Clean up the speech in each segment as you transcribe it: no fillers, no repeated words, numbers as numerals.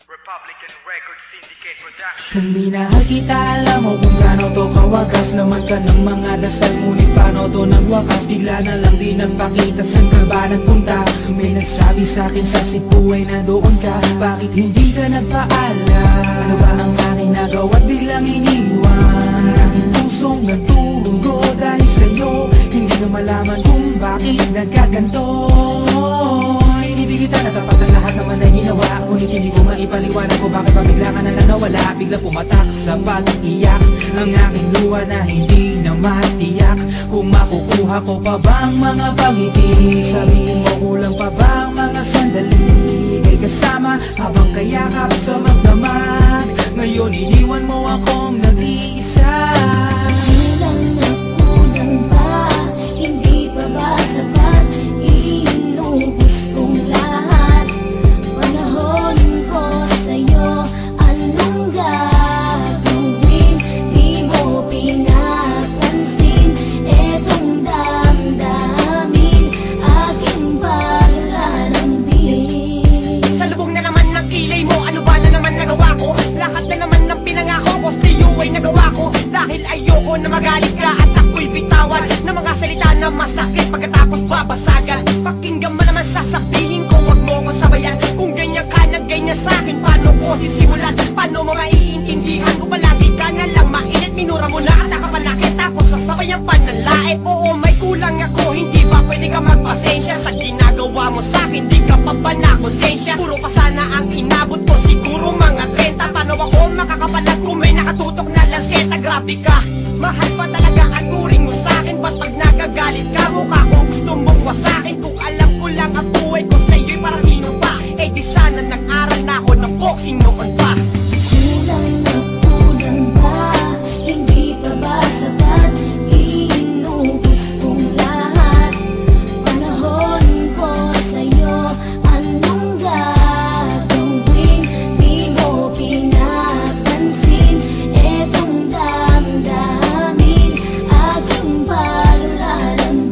Republican Record Syndicate Production. Kung minahal kita, alam mo kung gaano to kawagas. Naman ka ng mga dasal, ngunit paano to nagwakas? Bigla na lang di nagpakita, saan ka ba nagpunta? May nagsabi sa'kin sa Cebu ay nandoon ka. Bakit hindi ka nagpaalam? Ano ba ang aking nagawa't biglang iniwan? Ang aking pusong nagturugo dahil sa'yo. Hindi ko malaman kung bakit nagkaganto. Ibig kita natapat ang lahat naman ay ginawa. Ngunit hindi ko maipaliwanag kung bakit pabigla ka na nawala. Bigla pumatak sa pag-iyak ang aking luha na hindi na matiyak. Kung makukuha ko pa bang mga pangiti? Sabihin mo kulang pa bang mga sandali? May kasama habang kayakap sa magdamag. Ngayon iniwan mo akong nag-iisa. Kulang na kulang pa, hindi pa ba sapat? Inubos kong lahat. Panahon ko sa'yo, anong gagawin? Di mo pinapansin, etong damdamin, aking palalambing. Sa lubong na naman ng kilay mo, ano ba na naman nagawa ko? Lahat na naman ng pinangako ko sa'yo ay nagawa ko. Dahil ayoko na magalit ka at ako'y bitawan ng mga salita na masakit pagkatapos babasagan. Pakinggan mo naman sasabihin ko, wag mo ko sabayan. Kung ganyan ka na ganyan sa'kin, paano ko sisimulan? Paano mo maiintindihan ko palagi ka na lang mainit? Minura mo na at nakapalaki tapos sasabayan pa ng lait. Oo, may kulang ako, hindi ba pwede ka magpasensya sa ginagawa mo sa'kin? Di ka pa ba na konsensya? Puro pa sana ang inabot ko, siguro mga 30. Paano ako makakapalag kung may nakatutok na lanseta? Grabe ka, mahal pa talaga ang turing mo sa'kin. Ba't pag nagagalit ka, mukha ko gusto mong wasakin? Kung alam ko lang ang buhay ko sa'yo'y parang sino pa, eh di sana nag-aral na ako ng boxing noon pa. Kulang na kulang pa, hindi pa ba sapat? Inubos kong lahat. Panahon ko sa'yo, anong gagawin? Di mo pinapansin, etong damdamin, aking palalambing.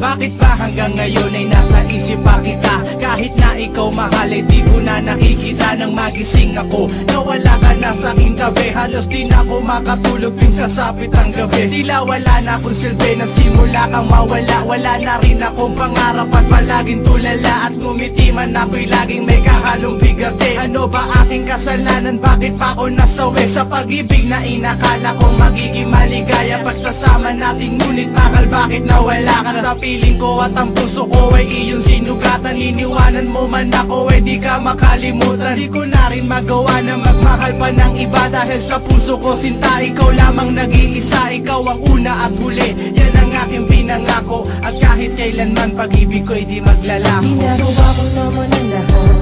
Bakit ba hanggang ngayon ay nasa isip pa kita? Kahit na ikaw mahal ay di ko na nakikita. Nang magising ako, nawala ka na sa aking tabi. Halos di na ako makatulog tuwing sasapit ang gabi. Tila wala na akong silbi, nasimula kang mawala. Wala na rin akong pangarap at palaging tulala. At ngumiti man ako'y laging may kahalong bigate. Ano ba aking kasalanan? Bakit pa ako nasawi sa pag-ibig na inakala kong magiging maligaya? Pagsasama natin ngunit bakal bakit nawala ka na? Sa piling ko at ang puso ko ay iyong sinugatan. Iniwanan mo man ako ay di ka makalimutan. Di ko na rin magawa na magmahal pa ng iba. Dahil sa puso ko sinta, ikaw lamang nag-iisa. Ikaw ang una at huli, yan ang aking pinangako. At kahit kailanman pag-ibig ko'y di maglalako. Ginagawa ko naman ang lahat